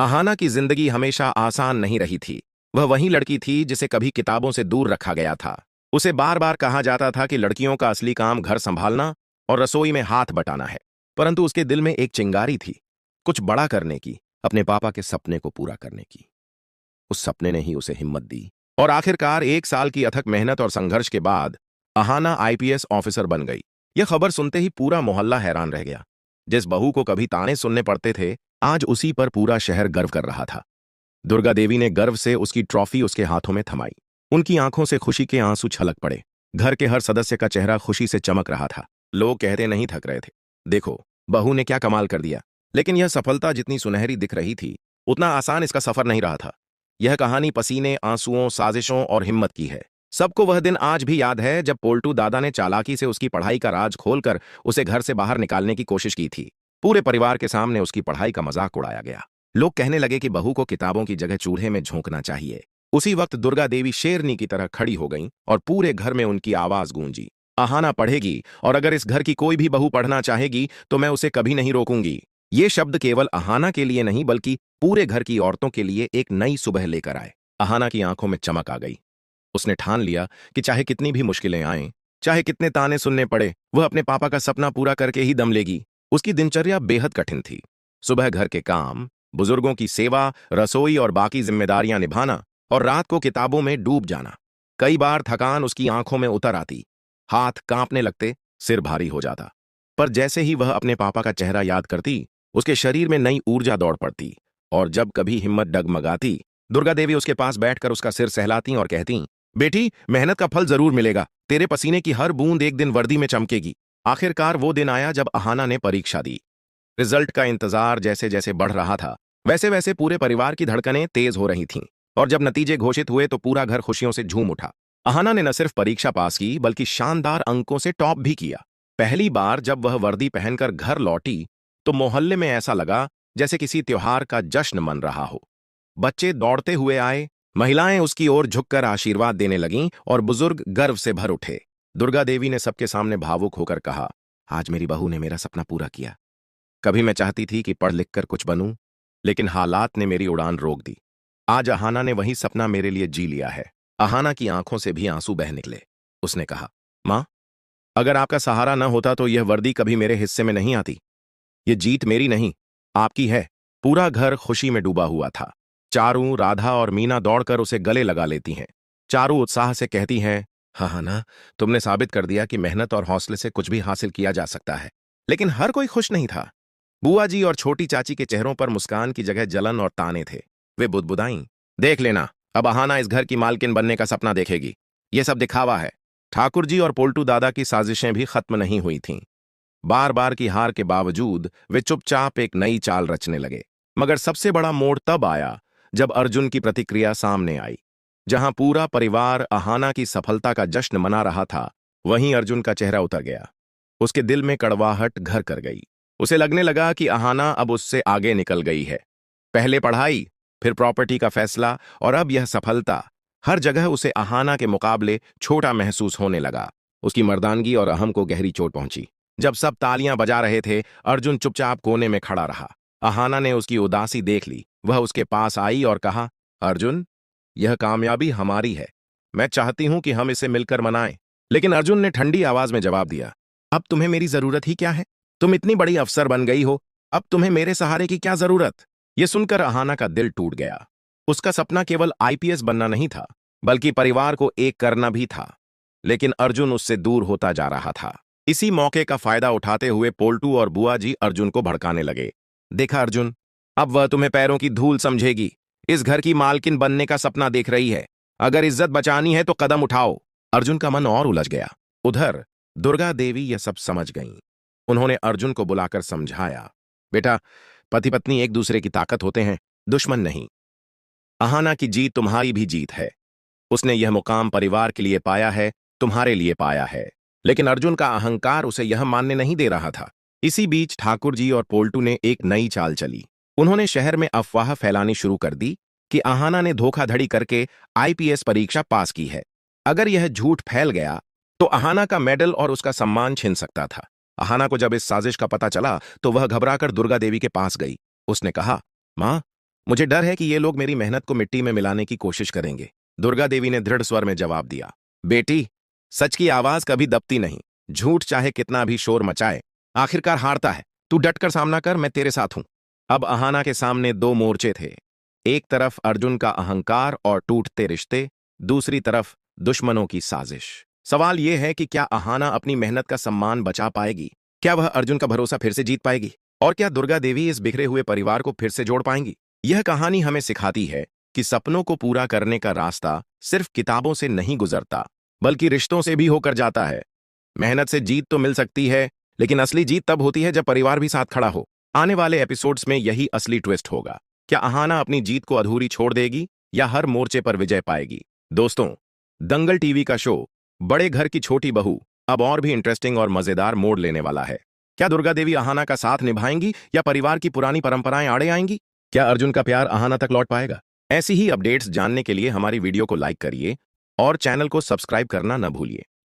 आहाना की जिंदगी हमेशा आसान नहीं रही थी। वह वही लड़की थी जिसे कभी किताबों से दूर रखा गया था। उसे बार बार कहा जाता था कि लड़कियों का असली काम घर संभालना और रसोई में हाथ बटाना है। परंतु उसके दिल में एक चिंगारी थी, कुछ बड़ा करने की, अपने पापा के सपने को पूरा करने की। उस सपने ने ही उसे हिम्मत दी और आखिरकार 1 साल की अथक मेहनत और संघर्ष के बाद अहाना आईपीएस ऑफिसर बन गई। यह खबर सुनते ही पूरा मोहल्ला हैरान रह गया। जिस बहू को कभी ताने सुनने पड़ते थे, आज उसी पर पूरा शहर गर्व कर रहा था। दुर्गा देवी ने गर्व से उसकी ट्रॉफी उसके हाथों में थमाई। उनकी आंखों से खुशी के आंसू छलक पड़े। घर के हर सदस्य का चेहरा खुशी से चमक रहा था। लोग कहते नहीं थक रहे थे, देखो बहू ने क्या कमाल कर दिया। लेकिन यह सफलता जितनी सुनहरी दिख रही थी, उतना आसान इसका सफर नहीं रहा था। यह कहानी पसीने, आंसुओं, साजिशों और हिम्मत की है। सबको वह दिन आज भी याद है जब पोल्टू दादा ने चालाकी से उसकी पढ़ाई का राज खोलकर उसे घर से बाहर निकालने की कोशिश की थी। पूरे परिवार के सामने उसकी पढ़ाई का मजाक उड़ाया गया। लोग कहने लगे कि बहू को किताबों की जगह चूल्हे में झोंकना चाहिए। उसी वक्त दुर्गा देवी शेरनी की तरह खड़ी हो गईं और पूरे घर में उनकी आवाज गूंजी, आहाना पढ़ेगी, और अगर इस घर की कोई भी बहू पढ़ना चाहेगी तो मैं उसे कभी नहीं रोकूंगी। ये शब्द केवल आहाना के लिए नहीं बल्कि पूरे घर की औरतों के लिए एक नई सुबह लेकर आए। आहाना की आंखों में चमक आ गई। उसने ठान लिया कि चाहे कितनी भी मुश्किलें आएं, चाहे कितने ताने सुनने पड़े, वह अपने पापा का सपना पूरा करके ही दम लेगी। उसकी दिनचर्या बेहद कठिन थी। सुबह घर के काम, बुजुर्गों की सेवा, रसोई और बाकी जिम्मेदारियां निभाना, और रात को किताबों में डूब जाना। कई बार थकान उसकी आंखों में उतर आती, हाथ कांपने लगते, सिर भारी हो जाता। पर जैसे ही वह अपने पापा का चेहरा याद करती, उसके शरीर में नई ऊर्जा दौड़ पड़ती। और जब कभी हिम्मत डगमगाती, दुर्गा देवी उसके पास बैठकर उसका सिर सहलाती और कहती, बेटी, मेहनत का फल जरूर मिलेगा। तेरे पसीने की हर बूंद एक दिन वर्दी में चमकेगी। आखिरकार वो दिन आया जब अहाना ने परीक्षा दी। रिजल्ट का इंतजार जैसे जैसे बढ़ रहा था, वैसे वैसे पूरे परिवार की धड़कनें तेज हो रही थीं। और जब नतीजे घोषित हुए तो पूरा घर खुशियों से झूम उठा। अहाना ने न सिर्फ परीक्षा पास की बल्कि शानदार अंकों से टॉप भी किया। पहली बार जब वह वर्दी पहनकर घर लौटी तो मोहल्ले में ऐसा लगा जैसे किसी त्योहार का जश्न मन रहा हो। बच्चे दौड़ते हुए आए, महिलाएं उसकी ओर झुककर आशीर्वाद देने लगीं और बुजुर्ग गर्व से भर उठे। दुर्गा देवी ने सबके सामने भावुक होकर कहा, आज मेरी बहू ने मेरा सपना पूरा किया। कभी मैं चाहती थी कि पढ़ लिख कर कुछ बनूं, लेकिन हालात ने मेरी उड़ान रोक दी। आज अहाना ने वही सपना मेरे लिए जी लिया है। अहाना की आंखों से भी आंसू बह निकले। उसने कहा, मां, अगर आपका सहारा न होता तो यह वर्दी कभी मेरे हिस्से में नहीं आती। ये जीत मेरी नहीं, आपकी है। पूरा घर खुशी में डूबा हुआ था। चारू, राधा और मीना दौड़कर उसे गले लगा लेती हैं। चारू उत्साह से कहती हैं, हाँ ना, तुमने साबित कर दिया कि मेहनत और हौसले से कुछ भी हासिल किया जा सकता है। लेकिन हर कोई खुश नहीं था। बुआ जी और छोटी चाची के चेहरों पर मुस्कान की जगह जलन और ताने थे। वे बुदबुदाईं, देख लेना, अब अहाना इस घर की मालकिन बनने का सपना देखेगी। ये सब दिखावा है। ठाकुर जी और पोल्टू दादा की साजिशें भी खत्म नहीं हुई थीं। बार बार की हार के बावजूद वे चुपचाप एक नई चाल रचने लगे। मगर सबसे बड़ा मोड़ तब आया जब अर्जुन की प्रतिक्रिया सामने आई। जहां पूरा परिवार अहाना की सफलता का जश्न मना रहा था, वहीं अर्जुन का चेहरा उतर गया। उसके दिल में कड़वाहट घर कर गई। उसे लगने लगा कि अहाना अब उससे आगे निकल गई है। पहले पढ़ाई, फिर प्रॉपर्टी का फैसला, और अब यह सफलता। हर जगह उसे अहाना के मुकाबले छोटा महसूस होने लगा। उसकी मर्दानगी और अहम को गहरी चोट पहुंची। जब सब तालियां बजा रहे थे, अर्जुन चुपचाप कोने में खड़ा रहा। अहाना ने उसकी उदासी देख ली। वह उसके पास आई और कहा, अर्जुन, यह कामयाबी हमारी है। मैं चाहती हूं कि हम इसे मिलकर मनाएं। लेकिन अर्जुन ने ठंडी आवाज में जवाब दिया, अब तुम्हें मेरी जरूरत ही क्या है? तुम इतनी बड़ी अफसर बन गई हो, अब तुम्हें मेरे सहारे की क्या जरूरत? यह सुनकर अहाना का दिल टूट गया। उसका सपना केवल आईपीएस बनना नहीं था, बल्कि परिवार को एक करना भी था। लेकिन अर्जुन उससे दूर होता जा रहा था। इसी मौके का फायदा उठाते हुए पोल्टू और बुआ जी अर्जुन को भड़काने लगे। देखा अर्जुन, अब वह तुम्हें पैरों की धूल समझेगी। इस घर की मालकिन बनने का सपना देख रही है। अगर इज्जत बचानी है तो कदम उठाओ। अर्जुन का मन और उलझ गया। उधर दुर्गा देवी यह सब समझ गईं। उन्होंने अर्जुन को बुलाकर समझाया, बेटा, पति पत्नी एक दूसरे की ताकत होते हैं, दुश्मन नहीं। अहाना की जीत तुम्हारी भी जीत है। उसने यह मुकाम परिवार के लिए पाया है, तुम्हारे लिए पाया है। लेकिन अर्जुन का अहंकार उसे यह मानने नहीं दे रहा था। इसी बीच ठाकुर जी और पोल्टू ने एक नई चाल चली। उन्होंने शहर में अफवाह फैलानी शुरू कर दी कि अहाना ने धोखाधड़ी करके आईपीएस परीक्षा पास की है। अगर यह झूठ फैल गया तो अहाना का मेडल और उसका सम्मान छिन सकता था। अहाना को जब इस साजिश का पता चला तो वह घबराकर दुर्गा देवी के पास गई। उसने कहा, मां, मुझे डर है कि ये लोग मेरी मेहनत को मिट्टी में मिलाने की कोशिश करेंगे। दुर्गा देवी ने दृढ़ स्वर में जवाब दिया, बेटी, सच की आवाज कभी दबती नहीं। झूठ चाहे कितना भी शोर मचाए, आखिरकार हारता है। तू डटकर सामना कर, मैं तेरे साथ हूं। अब अहाना के सामने दो मोर्चे थे। एक तरफ अर्जुन का अहंकार और टूटते रिश्ते, दूसरी तरफ दुश्मनों की साजिश। सवाल यह है कि क्या अहाना अपनी मेहनत का सम्मान बचा पाएगी? क्या वह अर्जुन का भरोसा फिर से जीत पाएगी? और क्या दुर्गा देवी इस बिखरे हुए परिवार को फिर से जोड़ पाएंगी? यह कहानी हमें सिखाती है कि सपनों को पूरा करने का रास्ता सिर्फ किताबों से नहीं गुजरता, बल्कि रिश्तों से भी होकर जाता है। मेहनत से जीत तो मिल सकती है, लेकिन असली जीत तब होती है जब परिवार भी साथ खड़ा हो। आने वाले एपिसोड्स में यही असली ट्विस्ट होगा। क्या अहाना अपनी जीत को अधूरी छोड़ देगी या हर मोर्चे पर विजय पाएगी? दोस्तों, दंगल टीवी का शो बड़े घर की छोटी बहू अब और भी इंटरेस्टिंग और मजेदार मोड़ लेने वाला है। क्या दुर्गा देवी अहाना का साथ निभाएंगी या परिवार की पुरानी परंपराएं आड़े आएंगी? क्या अर्जुन का प्यार अहाना तक लौट पाएगा? ऐसी ही अपडेट्स जानने के लिए हमारी वीडियो को लाइक करिए और चैनल को सब्सक्राइब करना न भूलिए।